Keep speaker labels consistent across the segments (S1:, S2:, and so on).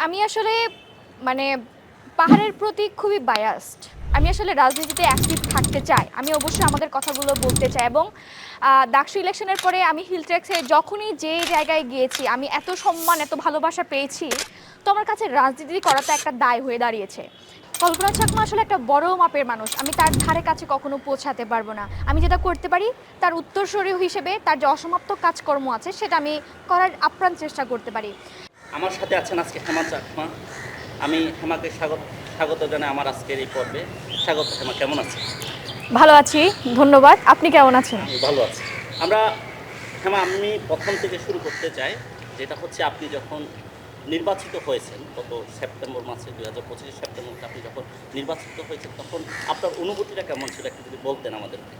S1: আমি আসলে মানে পাহাড়ের প্রতি খুবই বায়াসড। আমি আসলে রাজনীতিতে অ্যাক্টিভ থাকতে চাই। আমি অবশ্যই আমাদের কথাগুলো বলতে চাই এবং ডাকসু ইলেকশনের পরে আমি হিলট্রেক্সে যখনই যে জায়গায় গিয়েছি আমি এত সম্মান এত ভালোবাসা পেয়েছি। তো আমার কাছে রাজনীতি করাটা একটা দায় হয়ে দাঁড়িয়েছে। কল্পনা চাকমা আসলে একটা বড় মাপের মানুষ, আমি তার ধারে কাছে কখনো পৌঁছাতে পারবো না। আমি যেটা করতে পারি তার উত্তরসূরি হিসেবে তার যে অসমাপ্ত কাজকর্ম আছে সেটা আমি করার আপ্রাণ চেষ্টা করতে পারি।
S2: আমার সাথে আছেন আজকে হেমা চাকমা। আমি হেমাকে স্বাগত জানাই আমার আজকের এই পর্বে। স্বাগত হেমা, কেমন আছেন?
S1: ভালো আছি, ধন্যবাদ। আপনি কেমন আছেন?
S2: আমি ভালো আছি। আমরা হেমা, আমি প্রথম থেকে শুরু করতে চাই, যেটা হচ্ছে আপনি যখন নির্বাচিত হয়েছেন গত সেপ্টেম্বর মাসে 2025 সেপ্টেম্বরে আপনি যখন নির্বাচিত হয়েছেন তখন আপনার অনুভূতিটা কেমন ছিল একটু যদি বলতেন আমাদেরকে।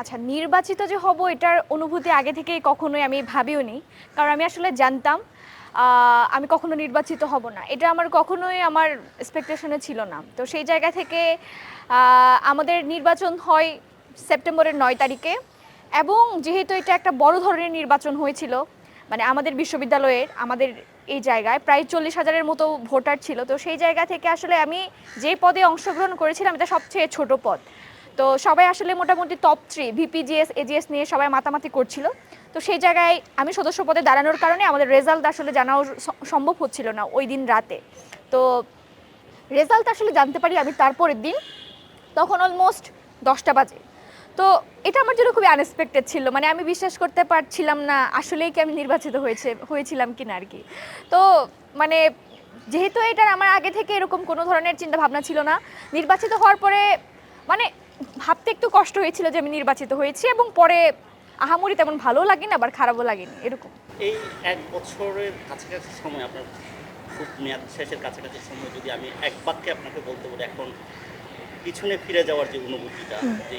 S1: আচ্ছা, নির্বাচিত যে হব এটার অনুভূতি আগে থেকেই কখনোই আমি ভাবিও নি। কারণ আমি আসলে জানতাম আমি কখনো নির্বাচিত হব না। এটা আমার কখনোই আমার এক্সপেকটেশনে ছিল না। তো সেই জায়গা থেকে আমাদের নির্বাচন হয় সেপ্টেম্বরের ৯ তারিখে এবং যেহেতু এটা একটা বড় ধরনের নির্বাচন হয়েছিল, মানে আমাদের বিশ্ববিদ্যালয়ের আমাদের এই জায়গায় প্রায় ৪০,০০০-এর মতো ভোটার ছিল। তো সেই জায়গা থেকে আসলে আমি যে পদে অংশগ্রহণ করেছিলাম এটা সবচেয়ে ছোট পদ। তো সবাই আসলে মোটামুটি টপ 3 ভিপিজিএস এজিএস নিয়ে সবাই মাতামাতি করছিল। তো সেই জায়গায় আমি সদস্য পদে দাঁড়ানোর কারণে আমাদের রেজাল্ট আসলে জানাও সম্ভব হচ্ছিল না ওই দিন রাতে। তো রেজাল্ট আসলে জানতে পারি আমি তারপরের দিন, তখন অলমোস্ট 10টা বাজে। তো এটা আমার জন্য খুবই আনএক্সপেক্টেড ছিল, মানে আমি বিশ্বাস করতে পারছিলাম না আসলেই কি আমি নির্বাচিত হয়েছিলাম কিনা আর কি। তো মানে যেহেতু এটার আমার আগে থেকে এরকম কোনো ধরনের চিন্তা ভাবনা ছিল না, নির্বাচিত হওয়ার পরে মানে ভাবতে একটু কষ্ট হয়েছিল যে আমি নির্বাচিত হয়েছি এবং পরে আহামরি তেমন ভালোও লাগেনি আবার খারাপও লাগেনি এরকম।
S2: এই এক বছরের কাছাকাছি সময়, আপনার খুব মেয়াদ শেষের কাছাকাছি সময়, যদি আমি এক বাক্যে আপনাকে বলতে বলি এখন পিছনে ফিরে যাওয়ার যে অনুভূতিটা, যে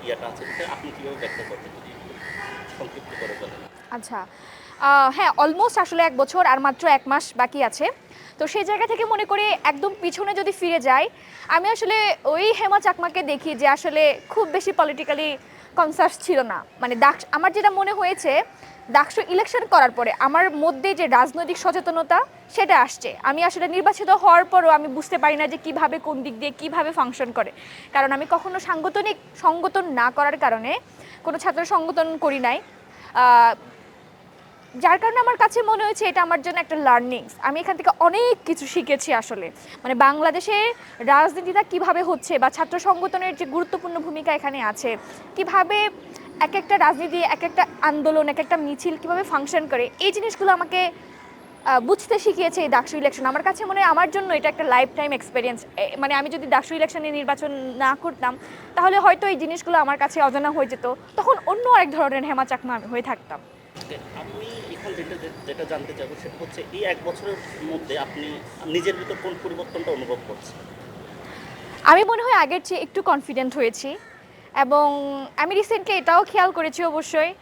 S2: ইয়েটা আছে, সেটা আপনি কীভাবে ব্যক্ত করতে যদি সংক্ষিপ্ত করে বলেন।
S1: আচ্ছা, হ্যাঁ, অলমোস্ট আসলে ১ বছর আর মাত্র ১ মাস বাকি আছে। তো সেই জায়গা থেকে মনে করি একদম পিছনে যদি ফিরে যাই, আমি আসলে ওই হেমা চাকমাকে দেখি যে আসলে খুব বেশি পলিটিক্যালি কনসাস ছিল না। মানে আমার যেটা মনে হয়েছে ডাকসু ইলেকশন করার পরে আমার মধ্যে যে রাজনৈতিক সচেতনতা সেটা আসছে। আমি আসলে নির্বাচিত হওয়ার পরও আমি বুঝতে পারি না যে কিভাবে কোন দিক দিয়ে কিভাবে ফাংশন করে। কারণ আমি কখনো সাংগঠনিক সংগঠন না করার কারণে কোনো ছাত্র সংগঠন করি নাই। যার কারণে আমার কাছে মনে হয়েছে এটা আমার জন্য একটা লার্নিংস। আমি এখান থেকে অনেক কিছু শিখেছি আসলে। মানে বাংলাদেশে রাজনীতিটা কিভাবে হচ্ছে বা ছাত্র সংগঠনের যে গুরুত্বপূর্ণ ভূমিকা এখানে আছে, কিভাবে এক একটা রাজনীতি, এক একটা আন্দোলন, এক একটা মিছিল কিভাবে ফাংশন করে, এই জিনিসগুলো আমাকে বুঝতে শিখিয়েছে এই ডাকসু ইলেকশন। আমার কাছে মনে হয় আমার জন্য এটা একটা লাইফ টাইম এক্সপিরিয়েন্স। মানে আমি যদি ডাকসু ইলেকশনে নির্বাচন না করতাম তাহলে হয়তো এই জিনিসগুলো আমার কাছে অজানা হয়ে যেত, তখন অন্য এক ধরনের হেমা চাকমা আমি হয়ে থাকতাম।
S2: আপনি এখন যেটা যেটা জানতে চাইবো সেটা হচ্ছে এই এক বছরের মধ্যে আপনি নিজের ভিতর কোন পরিবর্তনটা অনুভব করছেন?
S1: আমি মনে হয় আগের চেয়ে একটু কনফিডেন্ট হয়েছি এবং আমি রিসেন্টলি এটাও খেয়াল করেছি অবশ্যই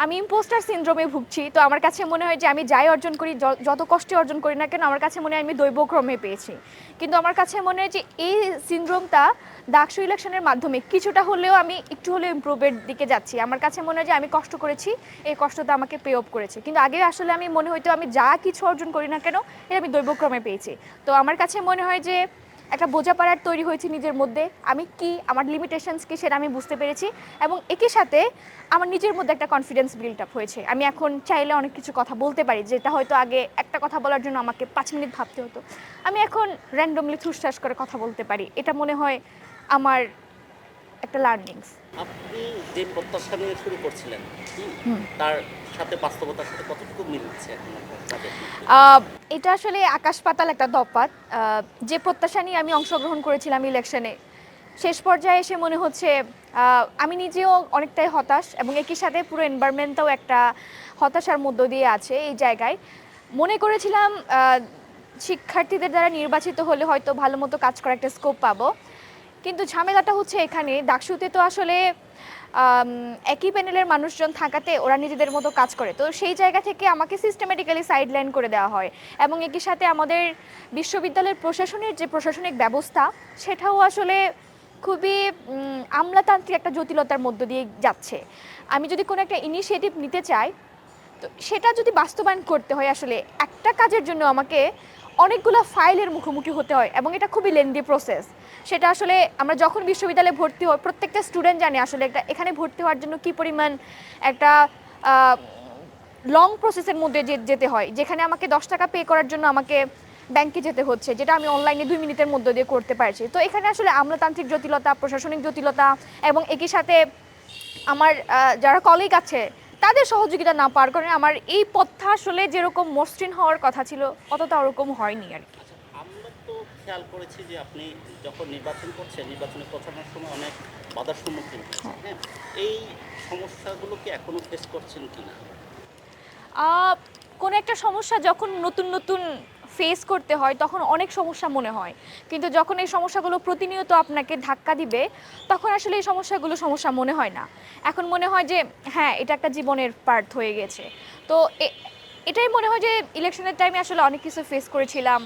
S1: আমি ইম্পোস্টার সিনড্রোমে ভুগছি। তো আমার কাছে মনে হয় যে আমি যাই অর্জন করি, যত কষ্টে অর্জন করি না কেন, আমার কাছে মনে হয় আমি দৈবক্রমে পেয়েছি। কিন্তু আমার কাছে মনে হয় যে এই সিনড্রোমটা ডাকসু ইলেকশনের মাধ্যমে কিছুটা হলেও আমি একটু হলেও ইমপ্রুভের দিকে যাচ্ছি। আমার কাছে মনে হয় যে আমি কষ্ট করেছি, এই কষ্টটা আমাকে পে অফ করেছে। কিন্তু আগে আসলে আমি মনে হয়তো আমি যা কিছু অর্জন করি না কেন এটা আমি দৈবক্রমে পেয়েছি। তো আমার কাছে মনে হয় যে একটা বোঝাপড়ার তৈরি হয়েছে নিজের মধ্যে, আমি কি আমার লিমিটেশনস কি সেটা আমি বুঝতে পেরেছি এবং একই সাথে আমার নিজের মধ্যে একটা কনফিডেন্স বিল্ড আপ হয়েছে। আমি এখন চাইলে অনেক কিছু কথা বলতে পারি যেটা হয়তো আগে একটা কথা বলার জন্য আমাকে 5 মিনিট ভাবতে হতো, আমি এখন র্যান্ডমলি ঠুসঠাস করে কথা বলতে পারি। এটা মনে হয় আমার একটা লার্নিংস।
S2: আপনি যে প্রত্যাশা নিয়ে শুরু করছিলেন, তার সাথে বাস্তবতার সাথে কতটুকু মিলছে এখন আপনার কাছে?
S1: এটা আসলে আকাশ পাতাল একটা তফাৎ। যে প্রত্যাশা নিয়ে আমি অংশগ্রহণ করেছিলাম ইলেকশনে, শেষ পর্যায়ে এসে মনে হচ্ছে আমি নিজেও অনেকটাই হতাশ এবং একই সাথে পুরো এনভায়রনমেন্টটাও একটা হতাশার মধ্য দিয়ে আছে। এই জায়গায় মনে করেছিলাম শিক্ষার্থীদের দ্বারা নির্বাচিত হলে হয়তো ভালো মতো কাজ করার একটা স্কোপ পাবো। কিন্তু ঝামেলাটা হচ্ছে এখানে ডাকসুতে তো আসলে একই প্যানেলের মানুষজন থাকাতে ওরা নিজেদের মতো কাজ করে। তো সেই জায়গা থেকে আমাকে সিস্টেমেটিক্যালি সাইডলাইন করে দেওয়া হয় এবং একই সাথে আমাদের বিশ্ববিদ্যালয়ের প্রশাসনের যে প্রশাসনিক ব্যবস্থা সেটাও আসলে খুবই আমলাতান্ত্রিক একটা জটিলতার মধ্য দিয়ে যাচ্ছে। আমি যদি কোনো একটা ইনিশিয়েটিভ নিতে চাই, তো সেটা যদি বাস্তবায়ন করতে হয় আসলে একটা কাজের জন্য আমাকে অনেকগুলো ফাইলের মুখোমুখি হতে হয় এবং এটা খুবই লেন্দি প্রসেস। সেটা আসলে আমরা যখন বিশ্ববিদ্যালয়ে ভর্তি হই প্রত্যেকটা স্টুডেন্ট জানে আসলে এখানে ভর্তি হওয়ার জন্য কী পরিমাণ একটা লং প্রসেসের মধ্যে যেতে হয়, যেখানে আমাকে 10 টাকা পে করার জন্য আমাকে ব্যাংকে যেতে হচ্ছে, যেটা আমি অনলাইনে 2 মিনিটের মধ্যে দিয়ে করতে পারছি। তো এখানে আসলে আমলাতান্ত্রিক জটিলতা, প্রশাসনিক জটিলতা এবং একই সাথে আমার যারা কলিগ আছে তাদের সহযোগিতা না পাওয়ার কারণে আমার এই পথটা আসলে যেরকম মসৃণ হওয়ার কথা ছিল অতটা ওরকম হয়নি আর কি।
S2: আচ্ছা, আমরা তো খেয়াল করেছি যে আপনি যখন নির্বাচন করছেন, নির্বাচনে প্রচারণার সময় অনেক বাধার সম্মুখীন হয়েছেন, হ্যাঁ, এই সমস্যাগুলোকে এখনো ফেস করছেন কিনা?
S1: কোনো একটা সমস্যা যখন নতুন নতুন ফেস করতে হয় তখন অনেক সমস্যা মনে হয়, কিন্তু যখন এই সমস্যাগুলো প্রতিনিয়ত আপনাকে ধাক্কা দিবে তখন আসলে এই সমস্যাগুলো সমস্যা মনে হয় না। এখন মনে হয় যে হ্যাঁ, এটা একটা জীবনের পার্ট হয়ে গেছে। তো এটাই মনে হয় যে ইলেকশনের টাইমে আসলে অনেক কিছু ফেস করেছিলাম।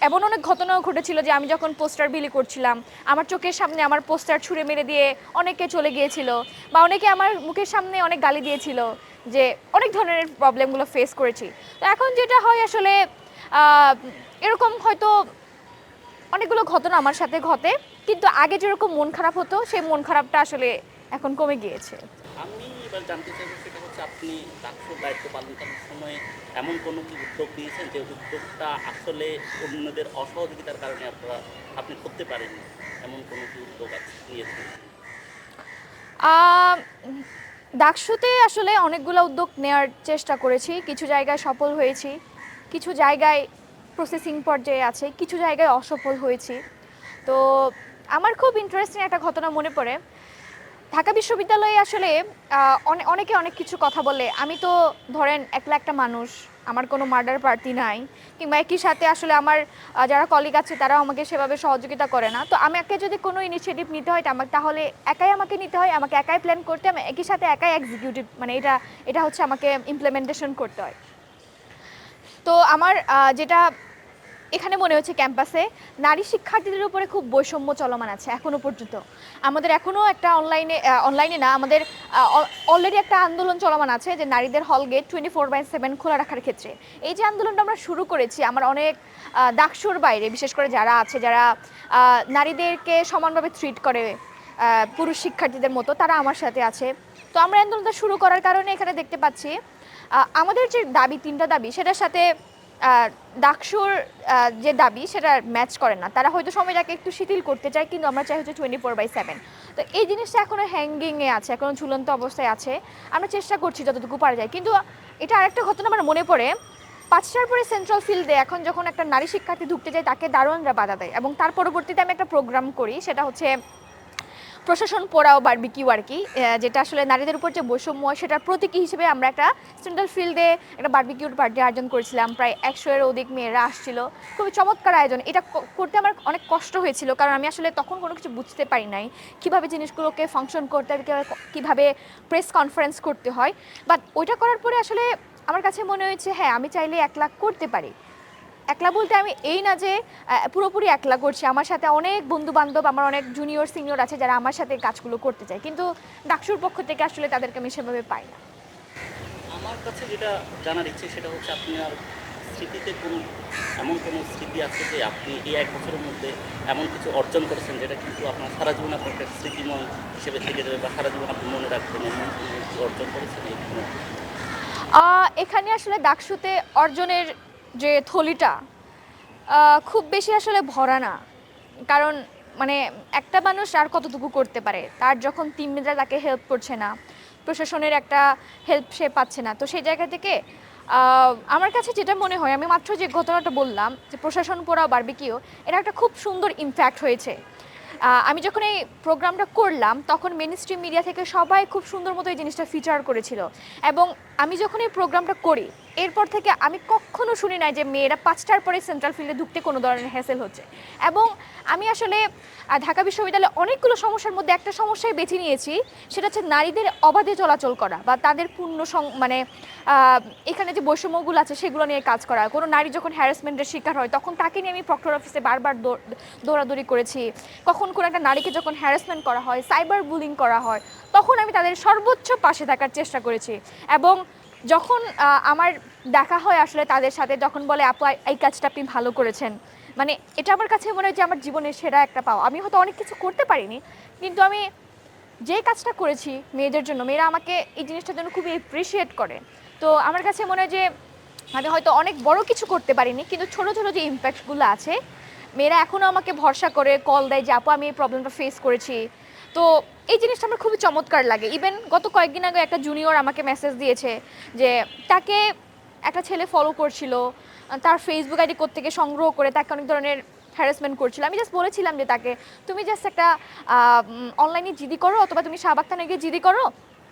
S1: এমন অনেক ঘটনাও ঘটেছিল যে আমি যখন পোস্টার বিলি করছিলাম আমার চোখের সামনে আমার পোস্টার ছুঁড়ে মেরে দিয়ে অনেকে চলে গিয়েছিল, বা অনেকে আমার মুখের সামনে অনেক গালি দিয়েছিল, যে অনেক ধরনের প্রবলেমগুলো ফেস করেছি। তো এখন যেটা হয় আসলে এরকম হয়তো অনেকগুলো ঘটনা আমার সাথে ঘটে, কিন্তু আগে যেরকম মন খারাপ হতো সেই মন খারাপটা আসলে এখন কমে গিয়েছে।
S2: আমি এবার জানতে চাইবো সেটা হচ্ছে আপনি ডাকসুর দায়িত্ব পালনকালীন সময়ে এমন কোনো কি উদ্যোগ নিয়েছেন যে উদ্যোগটা আসলে অন্যদের অসহযোগিতার কারণে আপনি করতে পারেননি, এমন কোনো কি উদ্যোগ নিয়েছেন?
S1: আহ, ডাকসুতে আসলে অনেকগুলো উদ্যোগ নেওয়ার চেষ্টা করেছি, কিছু জায়গায় সফল হয়েছি, কিছু জায়গায় প্রসেসিং পর্যায়ে আছে, কিছু জায়গায় অসফল হয়েছি। তো আমার খুব ইন্টারেস্টিং একটা ঘটনা মনে পড়ে। ঢাকা বিশ্ববিদ্যালয়ে আসলে অনেকে অনেক কিছু কথা বলে, আমি তো ধরেন একলা একটা মানুষ, আমার কোনো মার্ডার পার্টি নাই, কিংবা একই সাথে আসলে আমার যারা কলিগ আছে তারাও আমাকে সেভাবে সহযোগিতা করে না। তো আমাকে যদি কোনো ইনিশিয়েটিভ নিতে হয় তাহলে একাই আমাকে নিতে হয়, আমাকে একাই প্ল্যান করতে, আমি একই সাথে একাই এক্সিকিউটিভ মানে এটা হচ্ছে আমাকে ইমপ্লিমেন্টেশন করতে হয়। তো আমার যেটা এখানে মনে হচ্ছে ক্যাম্পাসে নারী শিক্ষার্থীদের উপরে খুব বৈষম্য চলমান আছে এখনও পর্যন্ত। আমাদের এখনও একটা অনলাইনে না, আমাদের অলরেডি একটা আন্দোলন চলমান আছে যে নারীদের হল গেট 24/7 খোলা রাখার ক্ষেত্রে। এই যে আন্দোলনটা আমরা শুরু করেছি, আমার অনেক ডাকসুর বাইরে বিশেষ করে যারা আছে, যারা নারীদেরকে সমানভাবে ট্রিট করে পুরুষ শিক্ষার্থীদের মতো, তারা আমার সাথে আছে। তো আমরা আন্দোলনটা শুরু করার কারণে এখানে দেখতে পাচ্ছি আমাদের যে দাবি, 3টা দাবি, সেটার সাথে ডাকসুর যে দাবি সেটা ম্যাচ করে না। তারা হয়তো সময়টাকে একটু শিথিল করতে চায়, কিন্তু আমরা চাই হচ্ছে 24/7। তো এই জিনিসটা এখনও হ্যাঙ্গিংয়ে আছে, এখনও ঝুলন্ত অবস্থায় আছে। আমরা চেষ্টা করছি যতটুকু পারা যায়। কিন্তু এটা আরেকটা ঘটনা আমার মনে পড়ে, 5টার পরে সেন্ট্রাল ফিল্ডে এখন যখন একটা নারী শিক্ষার্থী ঢুকতে যায় তাকে দারোয়ানরা বাধা দেয়, এবং তার পরবর্তীতে আমি একটা প্রোগ্রাম করি, সেটা হচ্ছে প্রশাসন পোড়াও বারবিকিউ আর কি, যেটা আসলে নারীদের উপর যে বৈষম্য সেটার প্রতীকী হিসেবে আমরা একটা সেন্ট্রাল ফিল্ডে একটা বারবিকিউর পার্টি আয়োজন করেছিলাম। প্রায় 100-এর অধিক মেয়েরা আসছিল, খুবই চমৎকার আয়োজন। এটা করতে আমার অনেক কষ্ট হয়েছিল, কারণ আমি আসলে তখন কোনো কিছু বুঝতে পারি নাই কীভাবে জিনিসগুলোকে ফাংশন করতে হবে, কীভাবে প্রেস কনফারেন্স করতে হয়। বাট ওইটা করার পরে আসলে আমার কাছে মনে হয়েছে হ্যাঁ, আমি চাইলে একলা করতে পারি। একলা বলতে আমি এই না যে পুরোপুরি একলা করছি, আমার সাথে অনেক বন্ধু বান্ধব, আমার অনেক জুনিয়র সিনিয়র আছে যারা আমার সাথে কাজগুলো করতে চায়, কিন্তু ডাকসুর পক্ষ থেকে আসলে তাদেরকে আমি সেভাবে পাই না।
S2: আমার কাছে যেটা জানার ইচ্ছে সেটা হচ্ছে আপনার স্মৃতিতে এমন কোনো স্মৃতি আছে যে আপনি এই 1 বছরের মধ্যে এমন কিছু অর্জন করেছেন যেটা কিন্তু আপনার সারা জীবন আপনার একটা স্মৃতিময় হিসেবে থেকে যাবে, বা সারা জীবন আপনি মনে রাখবেন, এমন কোনো কিছু অর্জন করেছেন এই?
S1: এখানে আসলে ডাকসুতে অর্জনের যে থলিটা খুব বেশি আসলে ভরা না, কারণ মানে একটা মানুষ আর কতটুকু করতে পারে, তার যখন টিমমেটরা তাকে হেল্প করছে না, প্রশাসনের একটা হেল্প সে পাচ্ছে না, তো সেই জায়গা থেকে আমার কাছে যেটা মনে হয়, আমি মাত্র যে ঘটনাটা বললাম যে প্রশাসন পোড়াও বারবিকিউ, এটা একটা খুব সুন্দর ইমপ্যাক্ট হয়েছে। আমি যখন এই প্রোগ্রামটা করলাম তখন মেইন স্ট্রিম মিডিয়া থেকে সবাই খুব সুন্দর মতো এই জিনিসটা ফিচার করেছিল, এবং আমি যখন এই প্রোগ্রামটা করি এরপর থেকে আমি কখনো শুনি নাই যে মেয়েরা 5টার পরে সেন্ট্রাল ফিল্ডে ঢুকতে কোনো ধরনের হ্যাসেল হচ্ছে। এবং আমি আসলে ঢাকা বিশ্ববিদ্যালয়ে অনেকগুলো সমস্যার মধ্যে একটা সমস্যায় বেছে নিয়েছি, সেটা হচ্ছে নারীদের অবাধে চলাচল করা বা তাদের মানে এখানে যে বৈষম্যগুলো আছে সেগুলো নিয়ে কাজ করা। কোনো নারী যখন হ্যারাসমেন্টের শিকার হয় তখন তাকে নিয়ে আমি প্রক্টর অফিসে বারবার দৌড়াদৌড়ি করেছি। কখন কোনো একটা নারীকে যখন হ্যারাসমেন্ট করা হয়, সাইবার বুলিং করা হয়, তখন আমি তাদের সর্বোচ্চ পাশে থাকার চেষ্টা করেছি। এবং যখন আমার দেখা হয় আসলে তাদের সাথে, যখন বলে আপু এই কাজটা আপনি ভালো করেছেন, মানে এটা আমার কাছে মনে হয় যে আমার জীবনের সেরা একটা পাওয়া। আমি হয়তো অনেক কিছু করতে পারিনি, কিন্তু আমি যে কাজটা করেছি মেয়েদের জন্য, মেয়েরা আমাকে এই জিনিসটার জন্য খুবই এপ্রিসিয়েট করে। তো আমার কাছে মনে হয় যে আমি হয়তো অনেক বড় কিছু করতে পারিনি, কিন্তু ছোট ছোট যে ইম্প্যাক্টগুলো আছে, মেয়েরা এখনও আমাকে ভরসা করে কল দেয় যে আপু আমি এই প্রবলেমটা ফেস করেছি। তো এই জিনিসটা আমার খুবই চমৎকার লাগে। ইভেন গত কয়েকদিন আগে একটা জুনিয়র আমাকে মেসেজ দিয়েছে যে তাকে একটা ছেলে ফলো করছিল, তার ফেসবুক আইডি কোত্থেকে সংগ্রহ করে তাকে অনেক ধরনের হ্যারাসমেন্ট করছিল। আমি জাস্ট বলেছিলাম যে তাকে, তুমি জাস্ট একটা অনলাইনে জিডি করো, অথবা তুমি শাহবাগ থানায় গিয়ে জিডি করো,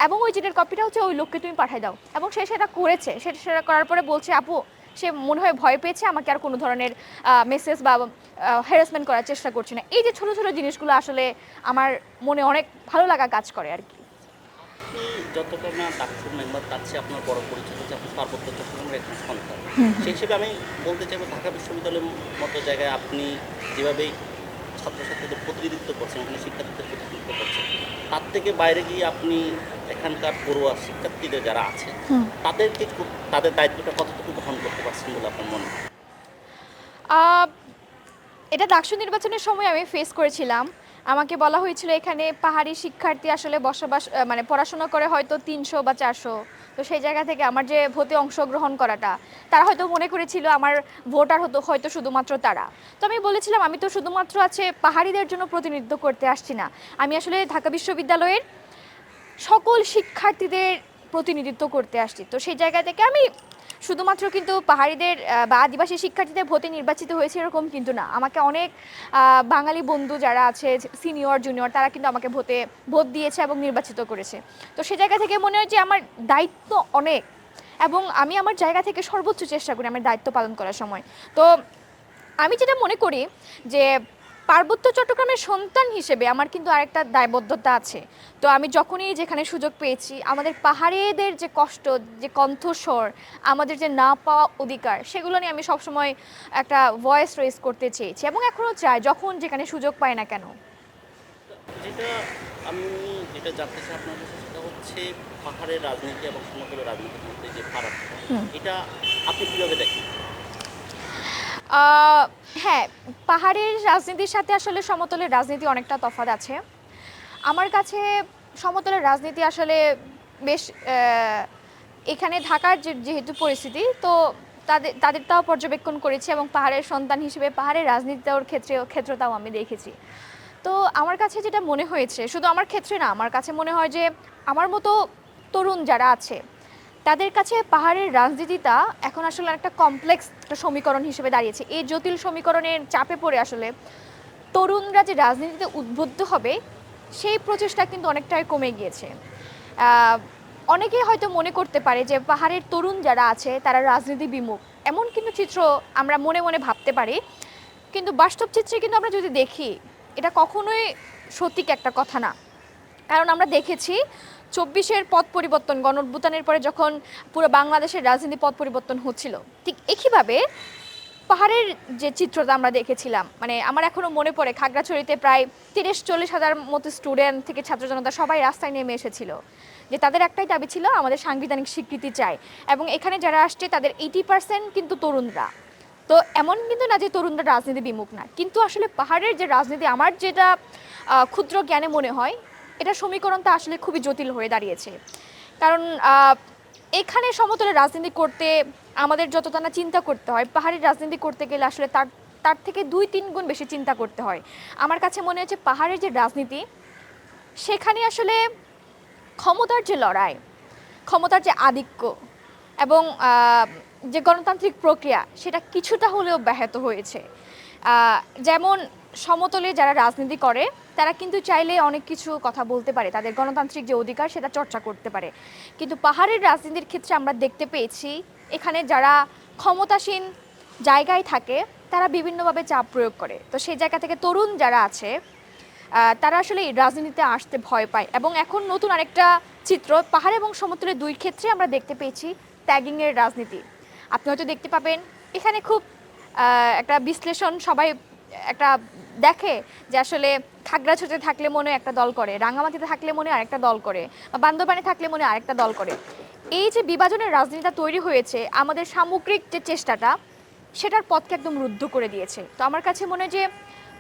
S1: এবং ওই জিডির কপিটা হচ্ছে ওই লোককে তুমি পাঠিয়ে দাও। এবং সে সেটা করেছে। সেটা করার পরে বলছে আপু সে মনে হয় ভয় পেয়েছে, আমাকে আর কোনো ধরনের মেসেজ বা হ্যারাসমেন্ট করার চেষ্টা করছে না। এই যে ছোটো ছোটো জিনিসগুলো আসলে আমার মনে অনেক ভালো লাগা কাজ করে আর কি।
S2: আপনি যতটা না ডাক্তার মেম্বার, তার চেয়ে আপনার বড় পরিচয় হচ্ছে আপনি পার্বত্য চট্টগ্রামের একজন সন্তান। সেই হিসেবে আমি বলতে চাইবো ঢাকা বিশ্ববিদ্যালয়ের মতো জায়গায় আপনি যেভাবে ছাত্রছাত্রীদের প্রতিনিধিত্ব করছেন, এখানে শিক্ষার্থীদের প্রতিনিধিত্ব করছেন, তার থেকে বাইরে গিয়ে আপনি এখানকার পড়ুয়া শিক্ষার্থীদের যারা আছে তাদেরকে তাদের দায়িত্বটা কতটুকু বহন করতে পারছেন বলে আপনার মনে হয়?
S1: আহ, এটা ডাকসু নির্বাচনের সময় আমি ফেস করেছিলাম। আমাকে বলা হয়েছিল এখানে পাহাড়ি শিক্ষার্থী আসলে বসবাস মানে পড়াশোনা করে হয়তো 300 বা 400। তো সেই জায়গা থেকে আমার যে ভোটে অংশগ্রহণ করাটা, তারা হয়তো মনে করেছিল আমার ভোটার হয়তো শুধুমাত্র তারা। তো আমি বলেছিলাম আমি তো শুধুমাত্র আছে পাহাড়িদের জন্য প্রতিনিধিত্ব করতে আসছি না, আমি আসলে ঢাকা বিশ্ববিদ্যালয়ের সকল শিক্ষার্থীদের প্রতিনিধিত্ব করতে আসছি। তো সেই জায়গা থেকে আমি শুধুমাত্র কিন্তু পাহাড়িদের বা আদিবাসী শিক্ষার্থীদের ভোটে নির্বাচিত হয়েছে এরকম কিন্তু না। আমাকে অনেক বাঙালি বন্ধু যারা আছে, সিনিয়র জুনিয়র, তারা কিন্তু আমাকে ভোট দিয়েছে এবং নির্বাচিত করেছে। তো সে জায়গা থেকে মনে হয় যে আমার দায়িত্ব অনেক, এবং আমি আমার জায়গা থেকে সর্বোচ্চ চেষ্টা করি আমার দায়িত্ব পালন করার সময়। তো আমি যেটা মনে করি যে পার্বত্য চট্টগ্রামের সন্তান হিসেবে আমার কিন্তু আরেকটা দায়বদ্ধতা আছে। তো আমি যখনই যেখানে সুযোগ পেয়েছি, আমাদের পাহাড়িদের যে কষ্ট, যে কণ্ঠস্বর, আমাদের যে না পাওয়া অধিকার, সেগুলো নিয়ে আমি সবসময় একটা ভয়েস রেজ করতে চেয়েছি, এবং এখনও চাই যখন যেখানে সুযোগ পাই না কেন।
S2: যেটা আমি যেটা জানতে চাই আপনার কাছে সেটা হচ্ছে পাহাড়ের রাজনীতি এবং সমতলের রাজনীতির মধ্যে যে ফারাক, এটা আপনি কীভাবে দেখেন?
S1: আহ, হ্যাঁ, পাহাড়ের রাজনীতির সাথে আসলে সমতলের রাজনীতি অনেকটা তফাৎ আছে। আমার কাছে সমতলের রাজনীতি আসলে বেশ এখানে ঢাকার যেহেতু পরিস্থিতি, তো তাদেরটাও পর্যবেক্ষণ করেছি, এবং পাহাড়ের সন্তান হিসেবে পাহাড়ের রাজনীতির ক্ষেত্রটাও আমি দেখেছি। তো আমার কাছে যেটা মনে হয়েছে, শুধু আমার ক্ষেত্রে না, আমার কাছে মনে হয় যে আমার মতো তরুণ যারা আছে তাদের কাছে পাহাড়ের রাজনীতিটা এখন আসলে একটা কমপ্লেক্স একটা সমীকরণ হিসেবে দাঁড়িয়েছে। এই জটিল সমীকরণের চাপে পড়ে আসলে তরুণরা যে রাজনীতিতে উদ্বুদ্ধ হবে, সেই প্রচেষ্টা কিন্তু অনেকটাই কমে গিয়েছে। অনেকেই হয়তো মনে করতে পারে যে পাহাড়ের তরুণ যারা আছে তারা রাজনীতি বিমুখ, এমন কিন্তু চিত্র আমরা মনে মনে ভাবতে পারি। কিন্তু বাস্তব চিত্রে কিন্তু আমরা যদি দেখি, এটা কখনোই সঠিক একটা কথা না। কারণ আমরা দেখেছি 24-এর পথ পরিবর্তন, গণঅভ্যুত্থানের পরে যখন পুরো বাংলাদেশের রাজনীতি পথ পরিবর্তন হচ্ছিল, ঠিক একইভাবে পাহাড়ের যে চিত্রটা আমরা দেখেছিলাম, মানে আমার এখনও মনে পড়ে খাগড়াছড়িতে প্রায় 30-40 হাজার মতো স্টুডেন্ট থেকে ছাত্র জনতা সবাই রাস্তায় নেমে এসেছিল, যে তাদের একটাই দাবি ছিল আমাদের সাংবিধানিক স্বীকৃতি চাই। এবং এখানে যারা আসছে তাদের 80% কিন্তু তরুণরা। তো এমন কিন্তু না যে তরুণরা রাজনীতি বিমুখ না, কিন্তু আসলে পাহাড়ের যে রাজনীতি আমার যেটা ক্ষুদ্র জ্ঞানে মনে হয়, এটা সমীকরণটা আসলে খুবই জটিল হয়ে দাঁড়িয়েছে। কারণ এখানে সমতলের রাজনীতি করতে আমাদের যতটা না চিন্তা করতে হয়, পাহাড়ি রাজনীতি করতে গেলে আসলে তার তার থেকে 2-3 গুণ বেশি চিন্তা করতে হয়। আমার কাছে মনে হচ্ছে পাহাড়ের যে রাজনীতি, সেখানে আসলে ক্ষমতার যে লড়াই, ক্ষমতার যে আধিক্য, এবং যে গণতান্ত্রিক প্রক্রিয়া, সেটা কিছুটা হলেও ব্যাহত হয়েছে। যেমন সমতলে যারা রাজনীতি করে তারা কিন্তু চাইলে অনেক কিছু কথা বলতে পারে, তাদের গণতান্ত্রিক যে অধিকার সেটা চর্চা করতে পারে। কিন্তু পাহাড়ের রাজনীতির ক্ষেত্রে আমরা দেখতে পেয়েছি এখানে যারা ক্ষমতাসীন জায়গায় থাকে তারা বিভিন্নভাবে চাপ প্রয়োগ করে। তো সেই জায়গা থেকে তরুণ যারা আছে তারা আসলে এই রাজনীতিতে আসতে ভয় পায়। এবং এখন নতুন আরেকটা চিত্র পাহাড় এবং সমতলের দুই ক্ষেত্রে আমরা দেখতে পেয়েছি ট্যাগিংয়ের রাজনীতি। আপনি হয়তো দেখতে পাবেন এখানে খুব একটা বিশ্লেষণ সবাই একটা দেখে যে আসলে খাগড়াছড়িতে থাকলে মনে একটা দল করে, রাঙামাটিতে থাকলে মনে আরেকটা দল করে, বা বান্দরবানে থাকলে মনে আরেকটা দল করে। এই যে বিভাজনের রাজনীতিটা তৈরি হয়েছে আমাদের সামগ্রিক যে চেষ্টাটা সেটার পথকে একদম রুদ্ধ করে দিয়েছে। তো আমার কাছে মনে হয় যে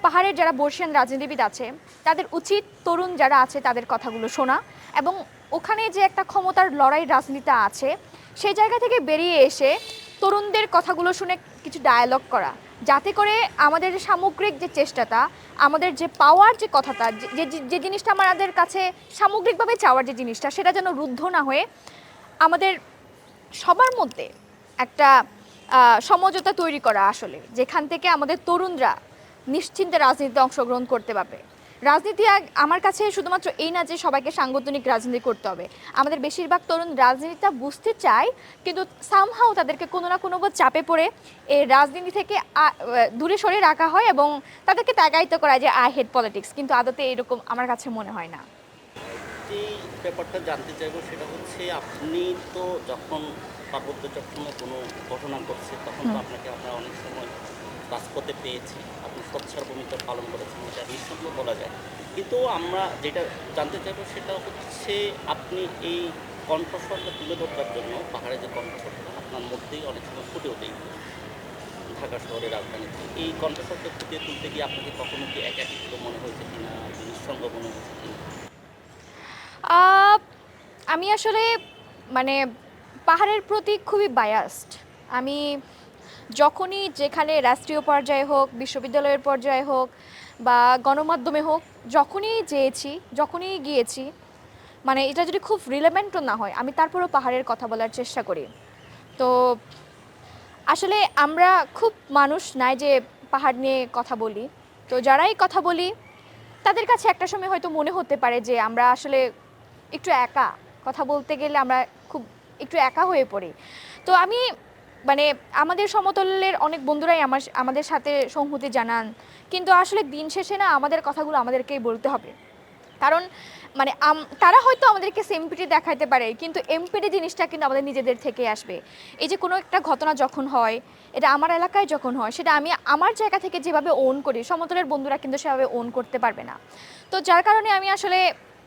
S1: পাহাড়ের যারা বর্ষিয়ান রাজনীতিবিদ আছে তাদের উচিত তরুণ যারা আছে তাদের কথাগুলো শোনা এবং ওখানে যে একটা ক্ষমতার লড়াই রাজনীতিটা আছে সেই জায়গা থেকে বেরিয়ে এসে তরুণদের কথাগুলো শুনে কিছু ডায়ালগ করা, যাতে করে আমাদের যে সামগ্রিক যে চেষ্টাটা, আমাদের যে পাওয়ার যে কথাটা, যে যে জিনিসটা আমাদের কাছে সামগ্রিকভাবে চাওয়ার যে জিনিসটা, সেটা যেন রুদ্ধ না হয়ে আমাদের সবার মধ্যে একটা সমঝোতা তৈরি করা, আসলে যেখান থেকে আমাদের তরুণরা নিশ্চিন্তে রাজনীতিতে অংশগ্রহণ করতে পারবে। রাজনীতি আমার কাছে শুধুমাত্র এই না যে সবাইকে সাংগঠনিক রাজনীতি করতে হবে, আমাদের বেশিরভাগ তরুণ রাজনীতিটা বুঝতে চায় কিন্তু সামহাও তাদেরকে কোনো না কোনো চাপে পড়ে এই রাজনীতি থেকে দূরে সরে রাখা হয় এবং তাদেরকে তাগায়িত করা যে আই হেট পলিটিক্স, কিন্তু আদতে এরকম আমার কাছে মনে হয় না।
S2: যে ব্যাপারটা জানতে চাইবো সেটা হচ্ছে, আপনি তো যখন পার্বত্য চট্টগ্রামে কোনো ঘটনা ঘটছে তখন তো আপনাকে আমরা অনেক সময় রাজপথে পেয়েছি, আপনি সোচ্চার ভূমিকা পালন করেছেন, এটা নিঃসন্দেহে বলা যায়। কিন্তু আমরা যেটা জানতে চাইবো সেটা হচ্ছে, আপনি এই কণ্ঠস্বরটা তুলে ধরবার জন্য পাহাড়ে যে কণ্ঠস্বরটা আপনার মধ্যেই অনেক সময় ফুটে ওঠেই ঢাকা শহরের রাজধানীতে, এই কণ্ঠস্বরটা ফুটিয়ে তুলতে গিয়ে আপনাকে কখনো কি একাকিত্ব মনে হয়েছে কিনা, নিঃসঙ্গ মনে হয়েছে কিনা?
S1: আহ, আমি আসলে মানে পাহাড়ের প্রতি খুবই বায়াসড। আমি যখনই যেখানে রাষ্ট্রীয় পর্যায়ে হোক, বিশ্ববিদ্যালয়ের পর্যায়ে হোক বা গণমাধ্যমে হোক, যখনই যেয়েছি, যখনই গিয়েছি, মানে এটা যদি খুব রিলেভেন্টও না হয় আমি তারপরেও পাহাড়ের কথা বলার চেষ্টা করি। তো আসলে আমরা খুব মানুষ নাই যে পাহাড় নিয়ে কথা বলি, তো যারাই কথা বলি তাদের কাছে একটা সময় হয়তো মনে হতে পারে যে আমরা আসলে একটু একা, কথা বলতে গেলে আমরা খুব একটু একা হয়ে পড়ি। তো আমি মানে আমাদের সমতলের অনেক বন্ধুরাই আমাদের সাথে সংহতি জানান, কিন্তু আসলে দিন শেষে না আমাদের কথাগুলো আমাদেরকেই বলতে হবে। কারণ মানে তারা হয়তো আমাদেরকে সিম্পিটি দেখাইতে পারে কিন্তু এমপিটি জিনিসটা কিন্তু আমাদের নিজেদের থেকে আসবে। এই যে কোনো একটা ঘটনা যখন হয়, এটা আমার এলাকায় যখন হয়, সেটা আমি আমার জায়গা থেকে যেভাবে ওন করি সমতলের বন্ধুরা কিন্তু সেভাবে ওন করতে পারবে না। তো যার কারণে আমি আসলে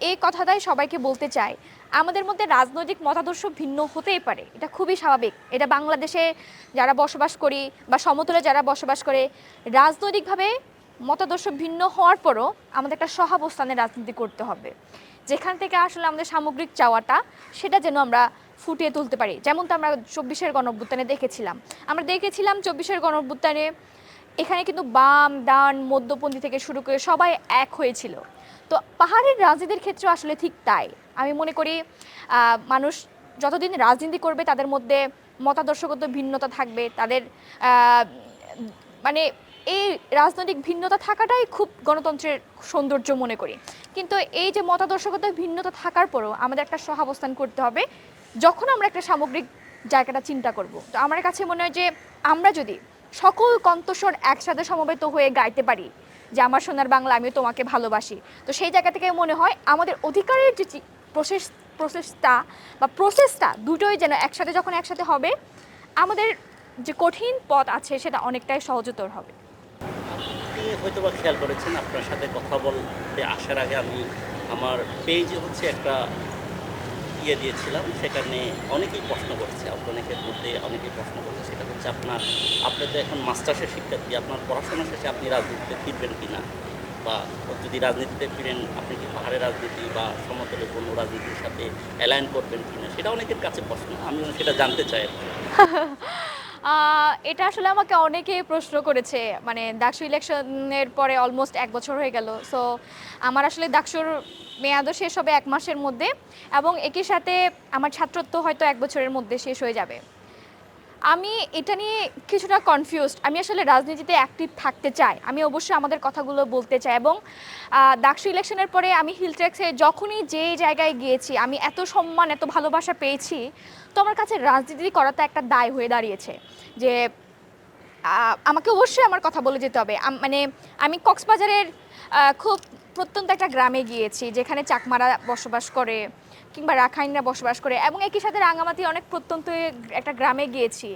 S1: এই কথাটাই সবাইকে বলতে চাই, আমাদের মধ্যে রাজনৈতিক মতাদর্শ ভিন্ন হতেই পারে, এটা খুবই স্বাভাবিক। এটা বাংলাদেশে যারা বসবাস করি বা সমতলে যারা বসবাস করে, রাজনৈতিকভাবে মতাদর্শ ভিন্ন হওয়ার পরও আমাদের একটা সহাবস্থানে রাজনীতি করতে হবে, যেখান থেকে আসলে আমাদের সামগ্রিক চাওয়াটা সেটা যেন আমরা ফুটিয়ে তুলতে পারি। যেমন তো আমরা 24-এর গণঅভ্যুত্থানে দেখেছিলাম, 24-এর গণঅভ্যুত্থানে এখানে কিন্তু বাম ডান মধ্যপন্থী থেকে শুরু করে সবাই এক হয়েছিল। তো পাহাড়ের রাজনীতির ক্ষেত্রে আসলে ঠিক তাই। আমি মনে করি মানুষ যতদিন রাজনীতি করবে তাদের মধ্যে মতাদর্শগত ভিন্নতা থাকবে, তাদের মানে এই রাজনৈতিক ভিন্নতা থাকাটাই খুব গণতন্ত্রের সৌন্দর্য মনে করি। কিন্তু এই যে মতাদর্শগত ভিন্নতা থাকার পরও আমাদের একটা সহাবস্থান করতে হবে যখন আমরা একটা সামগ্রিক জায়গাটা চিন্তা করব। তো আমার কাছে মনে হয় যে আমরা যদি সকল কণ্ঠস্বর একসাথে সমবেত হয়ে গাইতে পারি যে আমার সোনার বাংলা আমিও তোমাকে ভালোবাসি, তো সেই জায়গা থেকে মনে হয় আমাদের অধিকারের যে প্রসেসটা দুটোই যেন একসাথে হবে, আমাদের যে কঠিন পথ আছে সেটা অনেকটাই সহজতর হবে।
S2: আপনি হয়তো বা খেয়াল করেছেন, আপনার সাথে কথা বলতে আসার আগে আমি আমার পেজে হচ্ছে একটা দিয়েছিলাম, সেখানে অনেকেই প্রশ্ন করেছে, অনেকের মধ্যে অনেকেই প্রশ্ন করেছে, সেটা হচ্ছে আপনি তো এখন মাস্টার্সের শিক্ষার্থী, আপনার পড়াশোনা শেষে আপনি রাজনীতিতে ফিরবেন কিনা, বা যদি রাজনীতিতে ফিরেন আপনি কি পাহাড়ের রাজনীতি বা সমতলের কোনো রাজনীতির সাথে অ্যালাইন করবেন কিনা, সেটা অনেকের কাছে প্রশ্ন, আমিও সেটা জানতে চাই আর কি।
S1: এটা আসলে আমাকে অনেকেই প্রশ্ন করেছে, মানে ডাকসু ইলেকশনের পরে অলমোস্ট 1 বছর হয়ে গেল। সো আমার আসলে ডাকসুর মেয়াদও শেষ হবে 1 মাসের মধ্যে এবং একই সাথে আমার ছাত্রত্ব হয়তো 1 বছরের মধ্যে শেষ হয়ে যাবে। আমি এটা নিয়ে কিছুটা কনফিউজড। আমি আসলে রাজনীতিতে অ্যাক্টিভ থাকতে চাই, আমি অবশ্যই আমাদের কথাগুলো বলতে চাই এবং ডাকসু ইলেকশনের পরে আমি হিলট্রেক্সে যখনই যে জায়গায় গিয়েছি আমি এত সম্মান এত ভালোবাসা পেয়েছি, তো আমার কাছে রাজনীতি করাটা একটা দায় হয়ে দাঁড়িয়েছে যে আমাকে অবশ্যই আমার কথা বলে যেতে হবে। মানে আমি কক্সবাজারের খুব প্রত্যন্ত একটা গ্রামে গিয়েছি যেখানে চাকমারা বসবাস করে কিংবা রাখাইনরা বসবাস করে এবং একই সাথে রাঙামাটি অনেক প্রত্যন্ত একটা গ্রামে গিয়েছি।